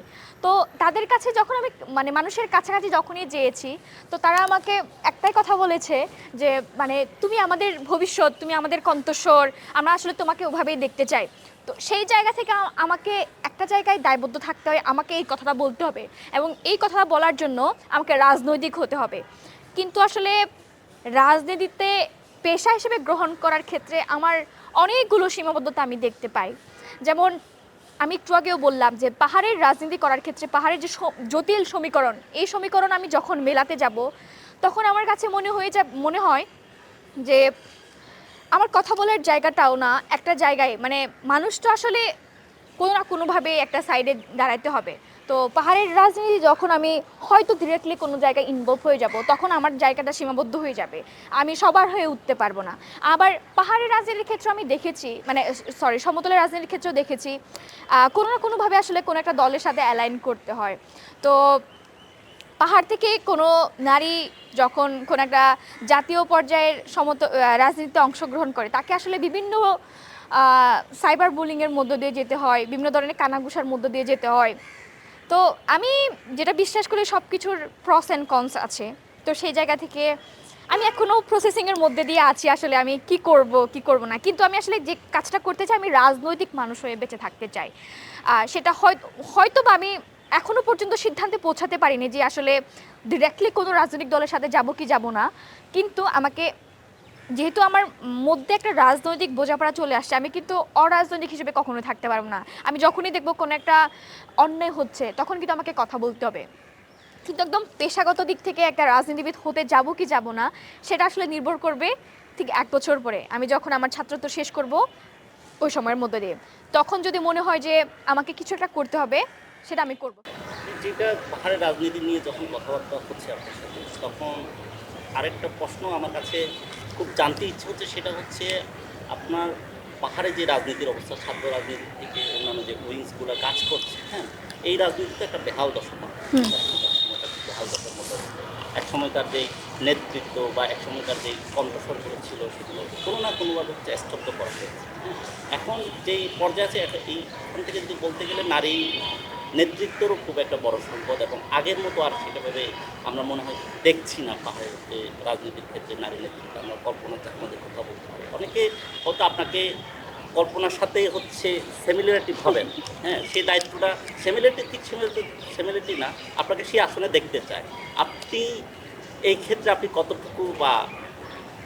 S1: তো তাদের কাছে যখন আমি মানে মানুষের কাছাকাছি যখনই যেয়েছি, তো তারা আমাকে একটাই কথা বলেছে যে মানে তুমি আমাদের ভবিষ্যৎ, তুমি আমাদের কণ্ঠস্বর, আমরা আসলে তোমাকে ওভাবেই দেখতে চাই। তো সেই জায়গা থেকে আমাকে একটা জায়গায় দায়বদ্ধ থাকতে হয়, আমাকে এই কথাটা বলতে হবে এবং এই কথাটা বলার জন্য আমাকে রাজনৈতিক হতে হবে। কিন্তু আসলে রাজনীতিতে পেশা হিসেবে গ্রহণ করার ক্ষেত্রে আমার অনেকগুলো সীমাবদ্ধতা আমি দেখতে পাই। যেমন আমি একটু আগেও বললাম যে পাহাড়ের রাজনীতি করার ক্ষেত্রে পাহাড়ের যে জটিল সমীকরণ, এই সমীকরণ আমি যখন মেলাতে যাব তখন আমার কাছে মনে হয় যে আমার কথা বলার জায়গাটাও না একটা জায়গায়, মানে মানুষ তো আসলে কোনো না কোনোভাবে একটা সাইডে দাঁড়াতে হবে। তো পাহাড়ের রাজনীতি যখন আমি হয়তো ডিরেক্টলি কোনো জায়গায় ইনভলভ হয়ে যাব তখন আমার জায়গাটা সীমাবদ্ধ হয়ে যাবে, আমি সবার হয়ে উঠতে পারবো না। আবার পাহাড়ের রাজনীতির ক্ষেত্রে আমি দেখেছি, মানে সরি সমতলের রাজনীতির ক্ষেত্রেও দেখেছি কোনো না কোনোভাবে আসলে কোনো একটা দলের সাথে অ্যালাইন করতে হয়। তো পাহাড় থেকে কোনো নারী যখন কোনো একটা জাতীয় পর্যায়ের রাজনীতিতে অংশগ্রহণ করে তাকে আসলে বিভিন্ন সাইবার বুলিংয়ের মধ্য দিয়ে যেতে হয়, বিভিন্ন ধরনের কানাঘুষার মধ্য দিয়ে যেতে হয়। তো আমি যেটা বিশ্বাস করি সব কিছুর প্রস অ্যান্ড কনস আছে। তো সেই জায়গা থেকে আমি এখনও প্রসেসিংয়ের মধ্যে দিয়ে আছি, আসলে আমি কি করব না। কিন্তু আমি আসলে যে কাজটা করতে চাই, আমি রাজনৈতিক মানুষ হয়ে বেঁচে থাকতে চাই। সেটা হয়তো বা আমি এখনও পর্যন্ত সিদ্ধান্তে পৌঁছাতে পারিনি যে আসলে ডিরেক্টলি কোনো রাজনৈতিক দলের সাথে যাব কি যাব না। কিন্তু আমাকে, যেহেতু আমার মধ্যে একটা রাজনৈতিক বোঝাপড়া চলে আসছে, আমি কিন্তু অরাজনৈতিক হিসেবে কখনোই থাকতে পারবো না। আমি যখনই দেখবো কোনো একটা অন্যায় হচ্ছে তখন কিন্তু আমাকে কথা বলতে হবে। কিন্তু একদম পেশাগত দিক থেকে একটা রাজনীতিবিদ হতে যাব কি যাব না সেটা আসলে নির্ভর করবে ঠিক 1 বছর পরে, আমি যখন আমার ছাত্রত্ব শেষ করব ওই সময়ের মধ্যে দিয়ে। তখন যদি মনে হয় যে আমাকে কিছু একটা করতে হবে, সেটা আমি করব।
S2: যেটা পাহাড়ের রাজনীতি নিয়ে যখন কথাবার্তা হচ্ছে আপনার সাথে, তখন আরেকটা প্রশ্ন আমার কাছে খুব জানতে ইচ্ছে হচ্ছে, সেটা হচ্ছে আপনার পাহাড়ে যে রাজনীতির অবস্থা, ছাত্র রাজনীতি থেকে অন্যান্য যে উইংসগুলো কাজ করছে, হ্যাঁ, এই রাজনীতিতে একটা বেহাল দশা বেহাল দশার মতো এক সময়কার যে নেতৃত্ব বা এক সময়কার যে কণ্ঠস্বরগুলো ছিল সেগুলো কোনো না কোনোভাবে হচ্ছে স্তব্ধ করা হয়েছে। হ্যাঁ, এখন যেই পর্যায়ে আছে এইখান থেকে যদি বলতে গেলে নারী নেতৃত্বেরও খুব একটা বড় সম্পদ, এবং আগের মতো আর সেটাভাবে আমরা মনে হয় দেখছি না পাহাড়ের যে রাজনীতির ক্ষেত্রে নারী নেতৃত্ব। আমরা কল্পনা আমাদের কথা বলতে হবে, অনেকে হয়তো আপনাকে কল্পনার সাথে হচ্ছে সিমিলারিটি ভাবেন, হ্যাঁ, সেই দায়িত্বটা সিমিলারিটি না, আপনাকে সেই আসনে দেখতে চায়। আপনি এই ক্ষেত্রে আপনি কতটুকু বা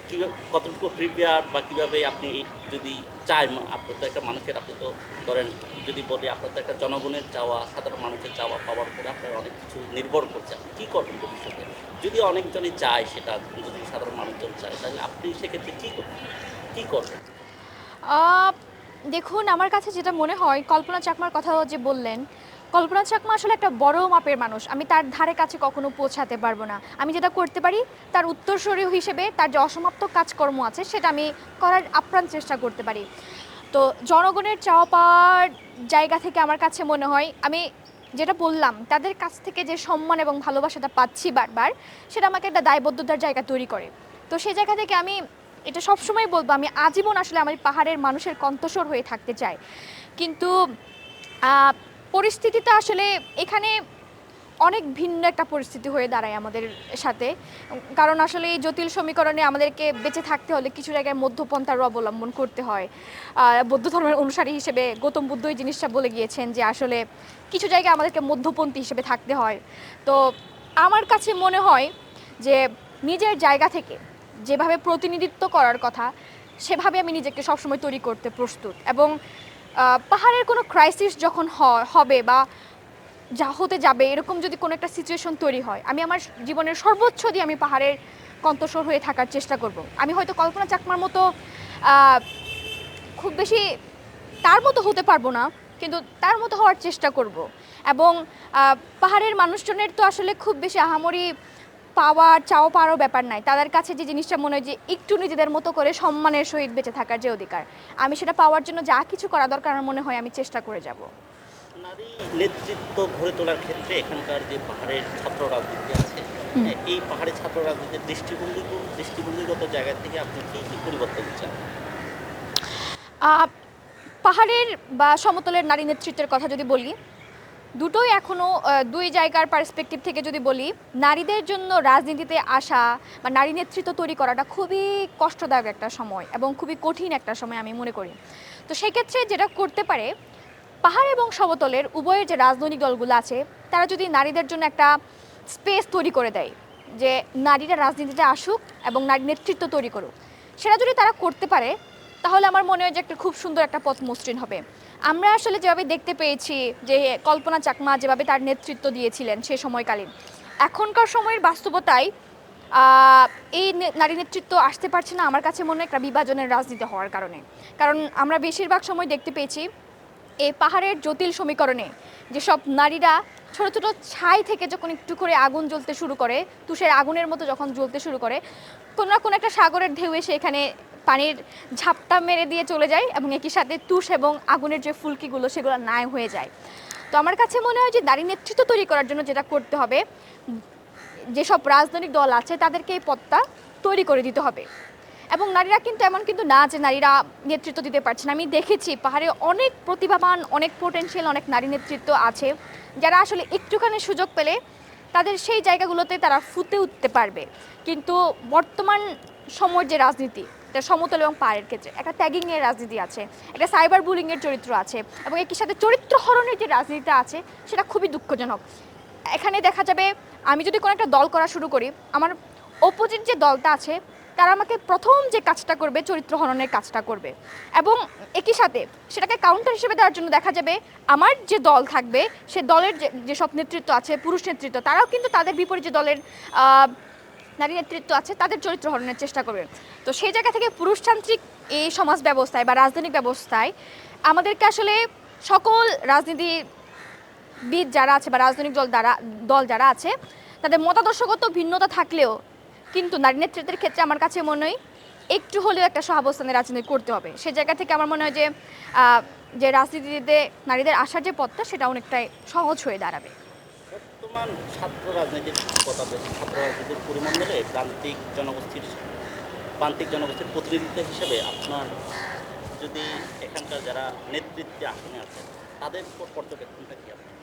S2: কীভাবে কতটুকু প্রিপেয়ার বা কীভাবে আপনি যদি চায়, আপনার তো একটা মানুষের, আপনি তো ধরেন যদি বলি আপনার তো একটা জনগণের চাওয়া, সাধারণ মানুষের চাওয়া পাওয়ার উপরে আপনার অনেক কিছু নির্ভর করছে, আপনি কী করবেন ভবিষ্যতে যদি অনেকজনই চায়, সেটা যদি সাধারণ মানুষজন চায়, তাহলে আপনি সেক্ষেত্রে কী করবেন?
S1: দেখুন, আমার কাছে যেটা মনে হয়, কল্পনা চাকমার কথা যে বললেন, কল্পনা চাকমা আসলে একটা বড় মাপের মানুষ, আমি তার ধারে কাছে কখনো পৌঁছাতে পারবো না। আমি যেটা করতে পারি তার উত্তরসূরি হিসেবে তার যে অসমাপ্ত কাজকর্ম আছে সেটা আমি করার আপ্রাণ চেষ্টা করতে পারি। তো জনগণের চাওয়া পাওয়ার জায়গা থেকে আমার কাছে মনে হয়, আমি যেটা বললাম তাদের কাছ থেকে যে সম্মান এবং ভালোবাসাটা পাচ্ছি বারবার, সেটা আমাকে একটা দায়বদ্ধতার জায়গা তৈরি করে। তো সেই জায়গা থেকে আমি এটা সবসময় বলবো, আমি আজীবন আসলে আমার পাহাড়ের মানুষের কণ্ঠস্বর হয়ে থাকতে চাই। কিন্তু পরিস্থিতিটা আসলে এখানে অনেক ভিন্ন একটা পরিস্থিতি হয়ে দাঁড়ায় আমাদের সাথে, কারণ আসলে এই জটিল সমীকরণে আমাদেরকে বেঁচে থাকতে হলে কিছু জায়গায় মধ্যপন্থার অবলম্বন করতে হয়। বৌদ্ধ ধর্মের অনুসারী হিসেবে গৌতম বুদ্ধ এই জিনিসটা বলে গিয়েছেন যে আসলে কিছু জায়গায় আমাদেরকে মধ্যপন্থী হিসেবে থাকতে হয়। তো আমার কাছে মনে হয় যে নিজের জায়গা থেকে যেভাবে প্রতিনিধিত্ব করার কথা সেভাবে আমি নিজেকে সবসময় তৈরি করতে প্রস্তুত, এবং পাহাড়ের কোনো ক্রাইসিস যখন হবে বা যা হতে যাবে এরকম যদি কোনো একটা সিচুয়েশন তৈরি হয়, আমি আমার জীবনের সর্বোচ্চ দিয়ে আমি পাহাড়ের কণ্ঠস্বর হয়ে থাকার চেষ্টা করব। আমি হয়তো কল্পনা চাকমার মতো খুব বেশি তার মতো হতে পারবো না, কিন্তু তার মতো হওয়ার চেষ্টা করব। এবং পাহাড়ের মানুষজনের তো আসলে খুব বেশি আহামরি চাওয়া পাওয়ারও ব্যাপার নাই, তাদের কাছে যে জিনিসটা মনে হয় যে একটু নিজেদের মতো করে সম্মানের সহিত বেঁচে থাকার যে অধিকার, আমি সেটা পাওয়ার জন্য যা কিছু করা দরকার আমার মনে হয় আমি চেষ্টা করে যাব।
S2: নারী নেতৃত্ব গড়ে তোলার ক্ষেত্রে এখানকার যে পাহাড়ের ছাত্র রাজনীতি আছে, এই পাহাড়ের ছাত্র রাজনীতির দৃষ্টিভঙ্গিগত জায়গা থেকে আপনি কী পরিবর্তন চান?
S1: পাহাড়ের বা সমতলের নারী নেতৃত্বের কথা যদি বলি, দুটোই এখনও দুই জায়গার পার্সপেক্টিভ থেকে যদি বলি, নারীদের জন্য রাজনীতিতে আসা বা নারী নেতৃত্ব তৈরি করাটা খুবই কষ্টদায়ক একটা সময় এবং খুবই কঠিন একটা সময় আমি মনে করি। তো সেক্ষেত্রে যেটা করতে পারে, পাহাড় এবং সমতলের উভয়ের যে রাজনৈতিক দলগুলো আছে তারা যদি নারীদের জন্য একটা স্পেস তৈরি করে দেয়, যে নারীরা রাজনীতিতে আসুক এবং নারী নেতৃত্ব তৈরি করুক, সেটা যদি তারা করতে পারে তাহলে আমার মনে হয় যে একটা খুব সুন্দর একটা পথ মসৃণ হবে। আমরা আসলে যেভাবে দেখতে পেয়েছি যে কল্পনা চাকমা যেভাবে তার নেতৃত্ব দিয়েছিলেন সে সময়কালীন, এখনকার সময়ের বাস্তবতায় এই নারী নেতৃত্ব আসতে পারছে না আমার কাছে মনে হয় একটা বিভাজনের রাজনীতি হওয়ার কারণে। কারণ আমরা বেশিরভাগ সময় দেখতে পেয়েছি এই পাহাড়ের জটিল সমীকরণে যেসব নারীরা ছোট ছোট ছাই থেকে যখন একটু করে আগুন জ্বলতে শুরু করে, তুষের আগুনের মতো যখন জ্বলতে শুরু করে, কোনো না কোনো একটা সাগরের ঢেউ এসে এখানে পানির ঝাপটা মেরে দিয়ে চলে যায় এবং একই সাথে তুষ এবং আগুনের যে ফুলকিগুলো সেগুলো নাই হয়ে যায়। তো আমার কাছে মনে হয় যে নারী নেতৃত্ব তৈরি করার জন্য যেটা করতে হবে, যেসব রাজনৈতিক দল আছে তাদেরকে এই পথটা তৈরি করে দিতে হবে। এবং নারীরা কিন্তু এমন কিন্তু না যে নারীরা নেতৃত্ব দিতে পারছে না। আমি দেখেছি পাহাড়ে অনেক প্রতিভাবান, অনেক পোটেনশিয়াল অনেক নারী নেতৃত্ব আছে যারা আসলে একটুখানি সুযোগ পেলে তাদের সেই জায়গাগুলোতে তারা ফুটে উঠতে পারবে। কিন্তু বর্তমান সময়ের যে রাজনীতি, এটা সমতল এবং পাহাড়ের ক্ষেত্রে একটা ট্যাগিংয়ের রাজনীতি আছে, একটা সাইবার বুলিংয়ের চরিত্র আছে এবং একই সাথে চরিত্র হরণের যে রাজনীতিটা আছে সেটা খুবই দুঃখজনক। এখানে দেখা যাবে আমি যদি কোনো একটা দল করা শুরু করি, আমার অপোজিট যে দলটা আছে তারা আমাকে প্রথম যে কাজটা করবে চরিত্র হননের কাজটা করবে এবং একই সাথে সেটাকে কাউন্টার হিসেবে দেওয়ার জন্য দেখা যাবে আমার যে দল থাকবে সে দলের যেসব নেতৃত্ব আছে, পুরুষ নেতৃত্ব, তারাও কিন্তু তাদের বিপরীত যে দলের নারী নেতৃত্ব আছে তাদের চরিত্র হরণের চেষ্টা করবে। তো সেই জায়গা থেকে পুরুষতান্ত্রিক এই সমাজ ব্যবস্থায় বা রাজনৈতিক ব্যবস্থায় আমাদেরকে আসলে সকল রাজনীতিবিদ যারা আছে বা রাজনৈতিক দল যারা আছে তাদের মতাদর্শগত ভিন্নতা থাকলেও কিন্তু নারী নেতৃত্বের ক্ষেত্রে আমার কাছে মনে হয় একটু হলেও একটা সহাবস্থানের রাজনীতি করতে হবে। সে জায়গা থেকে আমার মনে হয় যে যে রাজনীতিতে নারীদের আসার যে পথটা সেটা অনেকটাই সহজ হয়ে দাঁড়াবে।
S2: বর্তমান ছাত্র রাজনীতির ছাত্র রাজনীতির পরিমণ্ডলে প্রান্তিক জনগোষ্ঠীর প্রতিনিধিত্ব হিসেবে আপনার যদি এখানকার যারা নেতৃত্বে আসনে আছেন তাদের উপর পর্যবেক্ষণটা কি আপনার?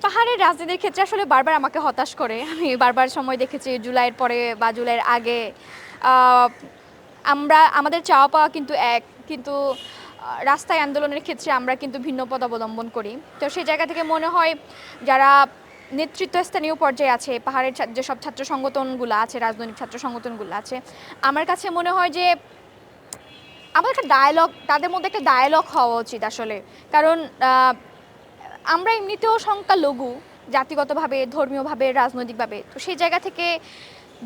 S1: পাহাড়ের রাজনীতির ক্ষেত্রে আসলে বারবার আমাকে হতাশ করে। আমি বারবার সময় দেখেছি জুলাইয়ের পরে বা জুলাইয়ের আগে আমাদের চাওয়া পাওয়া কিন্তু এক, কিন্তু রাস্তায় আন্দোলনের ক্ষেত্রে আমরা কিন্তু ভিন্ন পথ অবলম্বন করি। তো সেই জায়গা থেকে মনে হয় যারা নেতৃত্বস্থানীয় পর্যায়ে আছে, পাহাড়ের যেসব ছাত্র সংগঠনগুলো আছে, রাজনৈতিক ছাত্র সংগঠনগুলো আছে, আমার কাছে মনে হয় যে আমাদের একটা ডায়ালগ, তাদের মধ্যে একটা ডায়ালগ হওয়া উচিত আসলে। কারণ আমরা এমনিতেও সংখ্যালঘু জাতিগতভাবে, ধর্মীয়ভাবে, রাজনৈতিকভাবে। তো সেই জায়গা থেকে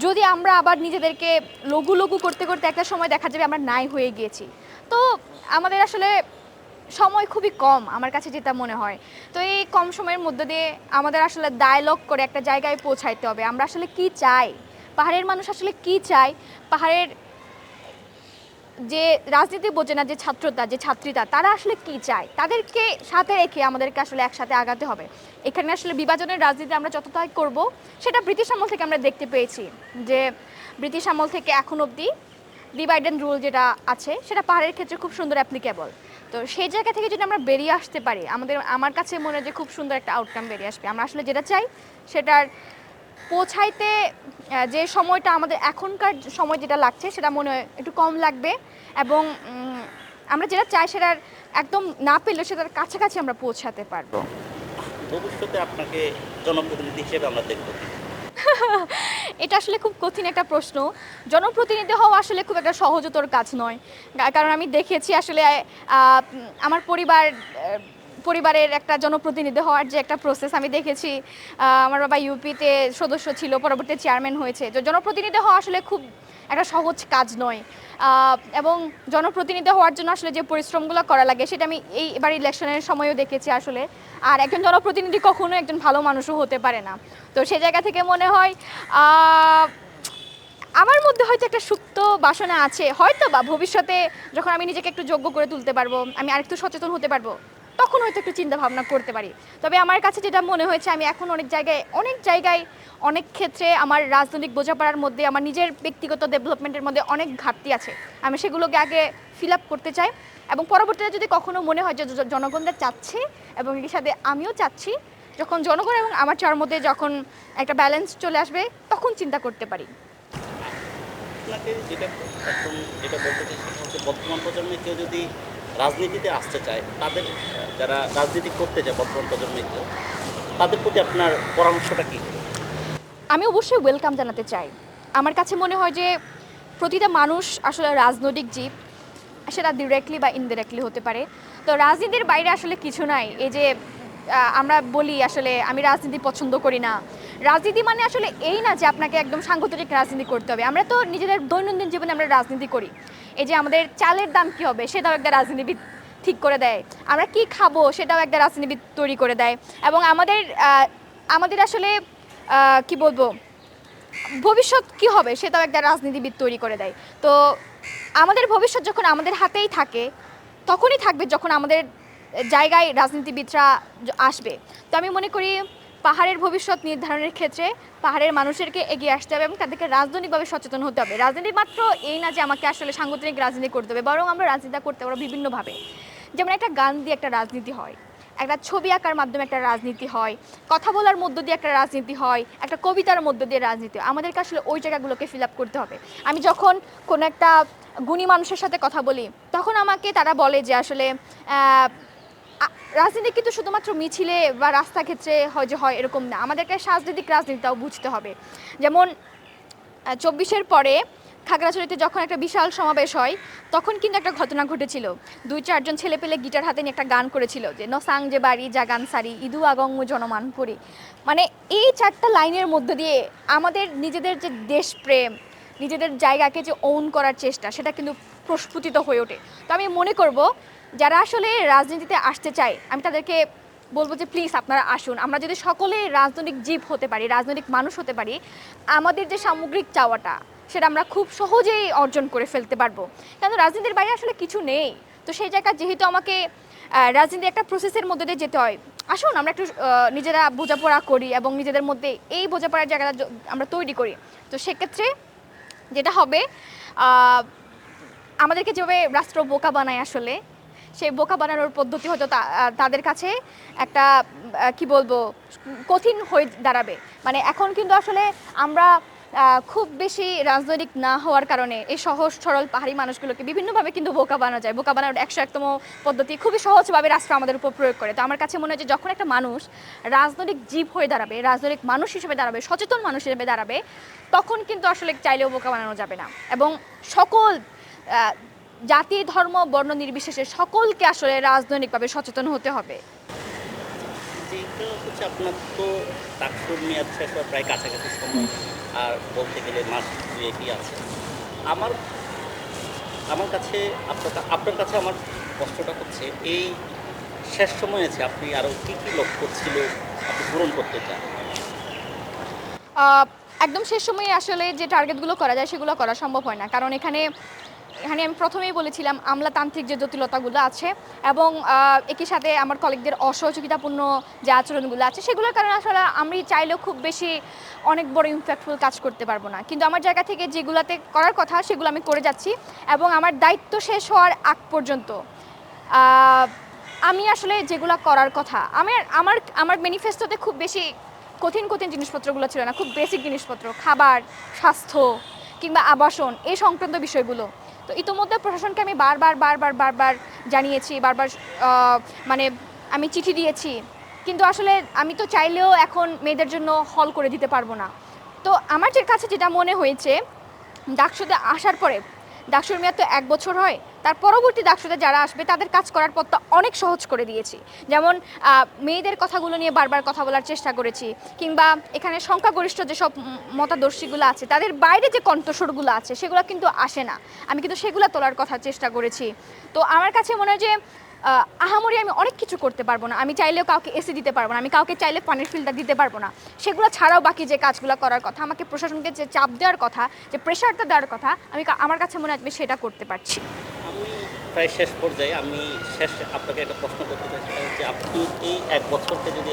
S1: যদি আমরা আবার নিজেদেরকে লঘু লঘু করতে করতে একটা সময় দেখা যাবে আমরা নাই হয়ে গিয়েছি। তো আমাদের আসলে সময় খুবই কম আমার কাছে যেটা মনে হয়। তো এই কম সময়ের মধ্যে দিয়ে আমাদের আসলে ডায়ালগ করে একটা জায়গায় পৌঁছাইতে হবে। আমরা আসলে কি চাই, পাহাড়ের মানুষ আসলে কি চায়, পাহাড়ের যে রাজনীতি বোঝে না যে ছাত্রতা, যে ছাত্রীতা, তারা আসলে কি চায়, তাদেরকে সাথে রেখে আমাদেরকে আসলে একসাথে আগাতে হবে। এখানে আসলে বিভাজনের রাজনীতি আমরা যতটাই করব, সেটা ব্রিটিশ আমল থেকে আমরা দেখতে পেয়েছি যে ব্রিটিশ আমল থেকে এখন অবধি ডিভাইড অ্যান্ড রুল যেটা আছে সেটা পাহাড়ের ক্ষেত্রে খুব সুন্দর অ্যাপ্লিকেবল। তো সেই জায়গা থেকে যদি আমরা বেরিয়ে আসতে পারি, আমার কাছে মনে হয় যে খুব সুন্দর একটা আউটকাম বেরিয়ে আসবে। আমরা আসলে যেটা চাই সেটার পৌঁছাইতে যে সময়টা আমাদের এখনকার সময় যেটা লাগছে সেটা মনে হয় একটু কম লাগবে এবং আমরা যেটা চাই সেটার একদম না পেলেও সেটার কাছাকাছি আমরা পৌঁছাতে পারবো।
S2: ভবিষ্যতে আপনাকে জনপ্রতিনিধি হিসেবে আমরা দেখব।
S1: এটা আসলে খুব কঠিন একটা প্রশ্ন। জনপ্রতিনিধি হওয়া আসলে খুব একটা সহজতর কাজ নয়। কারণ আমি দেখেছি আসলে আমার পরিবারের একটা জনপ্রতিনিধি হওয়ার যে একটা প্রসেস আমি দেখেছি। আমার বাবা ইউপিতে সদস্য ছিল, পরবর্তীতে চেয়ারম্যান হয়েছে। তো জনপ্রতিনিধি হওয়া আসলে খুব একটা সহজ কাজ নয় এবং জনপ্রতিনিধি হওয়ার জন্য আসলে যে পরিশ্রমগুলো করা লাগে সেটা আমি এবার ইলেকশনের সময়ও দেখেছি আসলে। আর একজন জনপ্রতিনিধি কখনো একজন ভালো মানুষও হতে পারে না। তো সেই জায়গা থেকে মনে হয় আমার মধ্যে হয়তো একটা সুপ্ত বাসনা আছে, হয়তো বা ভবিষ্যতে যখন আমি নিজেকে একটু যোগ্য করে তুলতে পারবো, আমি আরেকটু সচেতন হতে পারবো, তখন হয়তো একটু চিন্তা ভাবনা করতে পারি। তবে আমার কাছে যেটা মনে হয়েছে, আমি এখন অনেক জায়গায় অনেক ক্ষেত্রে আমার রাজনৈতিক বোঝাপড়ার মধ্যে, আমার নিজের ব্যক্তিগত ডেভেলপমেন্টের মধ্যে অনেক ঘাটতি আছে। আমি সেগুলোকে আগে ফিল আপ করতে চাই এবং পরবর্তীতে যদি কখনো মনে হয় যে জনগণদের চাচ্ছে এবং এর সাথে আমিও চাচ্ছি, যখন জনগণ এবং আমার চার মধ্যে যখন একটা ব্যালেন্স চলে আসবে তখন চিন্তা করতে পারি।
S2: আপনাকে যেটা এখন যেটা বলতে চাই সেটা হচ্ছে বর্তমান প্রজন্মে কেউ যদি রাজনীতিতে আসতে চায় তাদের যারা রাজনীতি করতে যায় বর্তমান প্রজন্মে কেউ তাদের প্রতি আপনার পরামর্শটা কী?
S1: আমি অবশ্যই ওয়েলকাম জানাতে চাই। আমার কাছে মনে হয় যে প্রতিটা মানুষ আসলে রাজনৈতিক জীব, সেটা ডিরেক্টলি বা ইনডিরেক্টলি হতে পারে। তো রাজনীতির বাইরে আসলে কিছু নাই। এই যে আমরা বলি আসলে আমি রাজনীতি পছন্দ করি না। রাজনীতি মানে আসলে এই না যে আপনাকে একদম সাংগঠনিক রাজনীতি করতে হবে। আমরা তো নিজেদের দৈনন্দিন জীবনে আমরা রাজনীতি করি। এই যে আমাদের চালের দাম কী হবে সেটাও একটা রাজনীতিবিদ ঠিক করে দেয়। আমরা কি খাবো সেটাও একটা রাজনীতিবিদ তৈরি করে দেয়। এবং আমাদের আসলে কি বলবো, ভবিষ্যৎ কি হবে সেটাও একটা রাজনীতিবিদ তৈরি করে দেয়। তো আমাদের ভবিষ্যৎ যখন আমাদের হাতেই থাকে তখনই থাকবে যখন আমাদের জায়গায় রাজনীতিবিদরা আসবে। তো আমি মনে করি পাহাড়ের ভবিষ্যৎ নির্ধারণের ক্ষেত্রে পাহাড়ের মানুষদেরকে এগিয়ে আসতে হবে এবং তাদেরকে রাজনৈতিকভাবে সচেতন হতে হবে। রাজনীতি মাত্র এই না যে আমাকে আসলে সাংগঠনিক রাজনীতি করতে হবে, বরং আমরা রাজনীতি করতে পারবো বিভিন্নভাবে। যেমন একটা গান দিয়ে একটা রাজনীতি হয়, একটা ছবি আঁকার মাধ্যমে একটা রাজনীতি হয়, কথা বলার মধ্য দিয়ে একটা রাজনীতি হয়, একটা কবিতার মধ্য দিয়ে রাজনীতি হয়। আমাদেরকে আসলে ওই জায়গাগুলোকে ফিল আপ করতে হবে। আমি যখন কোনো একটা গুণী মানুষের সাথে কথা বলি তখন আমাকে তারা বলে যে আসলে রাজনীতি কিন্তু শুধুমাত্র মিছিলে বা রাস্তাক্ষেত্রে হয় এরকম না, আমাদেরকে রাজনৈতিক রাজনীতিটাও বুঝতে হবে। যেমন 24-এর পরে খাগড়াছড়িতে যখন একটা বিশাল সমাবেশ হয় তখন কিন্তু একটা ঘটনা ঘটেছিল। 2-4 জন ছেলে পেলে গিটার হাতে নিয়ে একটা গান করেছিল যে নসাং যে বাড়ি জাগান সারি ইদু আগঙ্গ জনমান করি। মানে এই 4টা লাইনের মধ্য দিয়ে আমাদের নিজেদের যে দেশপ্রেম, নিজেদের জায়গাকে যে ওন করার চেষ্টা, সেটা কিন্তু প্রস্ফুটিত হয়ে ওঠে। তো আমি মনে করব যারা আসলে রাজনীতিতে আসতে চায় আমি তাদেরকে বলবো যে প্লিজ আপনারা আসুন। আমরা যদি সকলে রাজনৈতিক জীব হতে পারি, রাজনৈতিক মানুষ হতে পারি, আমাদের যে সামগ্রিক চাওয়াটা সেটা আমরা খুব সহজেই অর্জন করে ফেলতে পারবো। কারণ রাজনীতির বাইরে আসলে কিছু নেই। তো সেই জায়গায় যেহেতু আমাকে রাজনীতি একটা প্রসেসের মধ্যে দিয়ে যেতে হয়, আসুন আমরা একটু নিজেরা বোঝাপড়া করি এবং নিজেদের মধ্যে এই বোঝাপড়ার জায়গাটা আমরা তৈরি করি। তো সেক্ষেত্রে যেটা হবে, আমাদেরকে যেভাবে রাষ্ট্র বোকা বানায় আসলে সেই বোকা বানানোর পদ্ধতি হয়তো তাদের কাছে একটা কি বলবো কঠিন হয়ে দাঁড়াবে। মানে এখন কিন্তু আসলে আমরা খুব বেশি রাজনৈতিক না হওয়ার কারণে এই সহজ সরল পাহাড়ি মানুষগুলোকে বিভিন্নভাবে কিন্তু বোকা বানানো যায়। বোকা বানানোর 101তম পদ্ধতি খুবই সহজভাবে রাষ্ট্র আমাদের উপর প্রয়োগ করে। তো আমার কাছে মনে হয় যে যখন একটা মানুষ রাজনৈতিক জীব হয়ে দাঁড়াবে, রাজনৈতিক মানুষ হিসেবে দাঁড়াবে, সচেতন মানুষ হিসেবে দাঁড়াবে, তখন কিন্তু আসলে চাইলেও বোকা বানানো যাবে না। এবং সকল জাতি ধর্ম বর্ণ নির্বিশেষে সকলকে আসলে রাজনৈতিকভাবে সচেতন হতে হবে।
S2: যেটা হচ্ছে আপনার তো ডাকসুর মেয়াদ শেষ হওয়ার প্রায় কাছাকাছি সময়, আর বলতে গেলে মাস দুয়েকই আছে। আমার আমার কাছে আপনার কাছে আমার কষ্টটা হচ্ছে এই শেষ সময় আছে আপনি আরও কী কী লক্ষ্য ছিল আপনি পূরণ করতে চান?
S1: আহ, একদম শেষ সময়ে আসলে যে টার্গেটগুলো করা যায় সেগুলো করা সম্ভব হয় না, কারণ এখানে আমি প্রথমেই বলেছিলাম আমলাতান্ত্রিক যে জটিলতাগুলো আছে এবং একই সাথে আমার কলিগদের অসহযোগিতাপূর্ণ যে আচরণগুলো আছে সেগুলোর কারণে আসলে আমি চাইলেও খুব বেশি অনেক বড় ইমপ্যাক্টফুল কাজ করতে পারবো না। কিন্তু আমার জায়গা থেকে যেগুলোতে করার কথা সেগুলো আমি করে যাচ্ছি এবং আমার দায়িত্ব শেষ হওয়ার আগ পর্যন্ত আমি আসলে যেগুলো করার কথা, আমার ম্যানিফেস্টোতে খুব বেশি কঠিন জিনিসপত্রগুলো ছিল না, খুব বেসিক জিনিসপত্র, খাবার, স্বাস্থ্য কিংবা আবাসন, এই সংক্রান্ত বিষয়গুলো। তো ইতোমধ্যে প্রশাসনকে আমি বারবার জানিয়েছি, মানে আমি চিঠি দিয়েছি, কিন্তু আসলে আমি তো চাইলেও এখন মেয়েদের জন্য হল করে দিতে পারবো না। তো আমার কাছে যেটা মনে হয়েছে, ডাকসুতে আসার পরে, ডাকসুর মেয়াদ তো 1 বছর হয়, তার পরবর্তী ডাকসুতে যারা আসবে তাদের কাজ করার পথটা অনেক সহজ করে দিয়েছি। যেমন মেয়েদের কথাগুলো নিয়ে বারবার কথা বলার চেষ্টা করেছি, কিংবা এখানে সংখ্যাগরিষ্ঠ যেসব মতাদর্শীগুলো আছে তাদের বাইরে যে কণ্ঠস্বরগুলো আছে সেগুলো কিন্তু আসে না, আমি কিন্তু সেগুলো তোলার কথা চেষ্টা করেছি। তো আমার কাছে মনে হয় যে আহামরি আমি অনেক কিছু করতে পারবো না, আমি চাইলেও কাউকে এসি দিতে পারবো না, আমি কাউকে চাইলে পানির ফিল্টার দিতে পারবো না। সেগুলো ছাড়াও বাকি যে কাজগুলো করার কথা, আমাকে প্রশাসনকে যে চাপ দেওয়ার কথা, যে প্রেশারটা দেওয়ার কথা, আমার কাছে মনে হয় আমি সেটা করতে পারছি।
S2: আমি প্রায় শেষ পর্যায়ে আপনাকে একটা প্রশ্ন করতে চাই, সেটা হচ্ছে আপনি এই 1 বছরকে যদি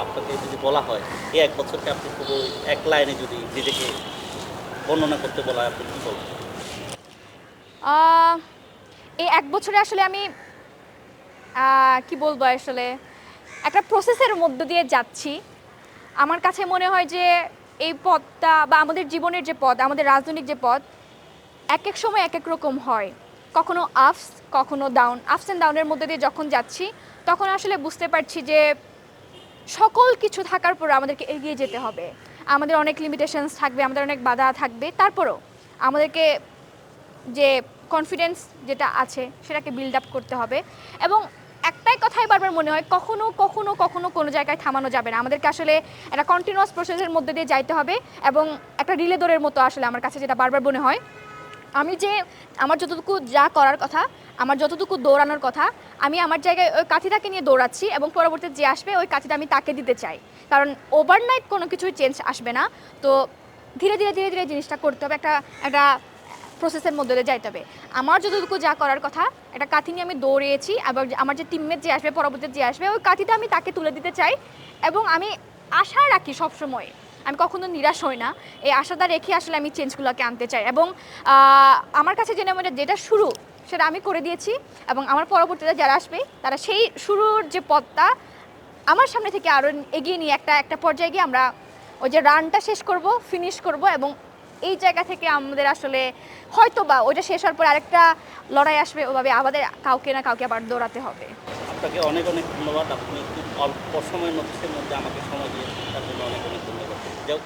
S2: আপনাকে যদি বলা হয় এই 1 বছরকে আপনি পুরো এক লাইনে যদি নিজেকে বর্ণনা করতে বলা হয় আপনি কী বলবেন?
S1: এই 1 বছরে আসলে আমি কি বলবো, আসলে একটা প্রসেসের মধ্য দিয়ে যাচ্ছি। আমার কাছে মনে হয় যে এই পথটা বা আমাদের জীবনের যে পথ, আমাদের রাজনৈতিক যে পথ, এক এক সময় এক এক রকম হয়, কখনো আপস কখনো ডাউন, আপস অ্যান্ড ডাউনের মধ্যে দিয়ে যখন যাচ্ছি তখন আসলে বুঝতে পারছি যে সকল কিছু থাকার পর আমাদেরকে এগিয়ে যেতে হবে। আমাদের অনেক লিমিটেশনস থাকবে, আমাদের অনেক বাধা থাকবে, তারপরও আমাদেরকে যে কনফিডেন্স যেটা আছে সেটাকে বিল্ড আপ করতে হবে। এবং একটাই কথাই বারবার মনে হয়, কখনো কখনো কখনো কোনো জায়গায় থামানো যাবে না, আমাদেরকে আসলে একটা কন্টিনিউয়াস প্রসেসের মধ্যে দিয়ে যাইতে হবে। এবং একটা রিলে দৌড়ের মতো আসলে আমার কাছে যেটা বারবার মনে হয়, আমি যে আমার যতটুকু যা করার কথা, আমার যতটুকু দৌড়ানোর কথা, আমি আমার জায়গায় ওই কাঠিটাকে নিয়ে দৌড়াচ্ছি এবং পরবর্তীতে যে আসবে ওই কাঠিটা আমি তাকে দিতে চাই। কারণ ওভারনাইট কোনো কিছুই চেঞ্জ আসবে না। তো ধীরে ধীরে ধীরে ধীরে জিনিসটা করতে হবে, একটা একটা প্রসেসের মধ্যে দিয়ে যাইতে হবে। আমার যতটুকু যা করার কথা, একটা কাঠি নিয়ে আমি দৌড়িয়েছি, আবার আমার যে টিমমেট যে আসবে, পরবর্তীতে যে আসবে, ওই কাঠিটা আমি তাকে তুলে দিতে চাই। এবং আমি আশা রাখি সবসময়, আমি কখনো নিরাশ হই না, এই আশাটা রেখে আসলে আমি চেঞ্জগুলোকে আনতে চাই। এবং আমার কাছে যেটা শুরু সেটা আমি করে দিয়েছি, এবং আমার পরবর্তীতে যারা আসবে তারা সেই শুরুর যে পথটা আমার সামনে থেকে আরও এগিয়ে নিয়ে একটা একটা পর্যায়ে গিয়ে আমরা ওই যে রানটা শেষ করব, ফিনিশ করব। এবং এই জায়গা থেকে আমাদের আসলে হয়তো বা ওইটা শেষ হওয়ার পর আরেকটা লড়াই আসবে, ওভাবে আমাদের কাউকে না কাউকে আবার দৌড়াতে হবে।
S2: আপনাকে অনেক অনেক ধন্যবাদ। আপনি খুব অল্প সময়ের মধ্যে আমাকে সময় দিয়েছেন, তার জন্য অনেক অনেক ধন্যবাদ। যাও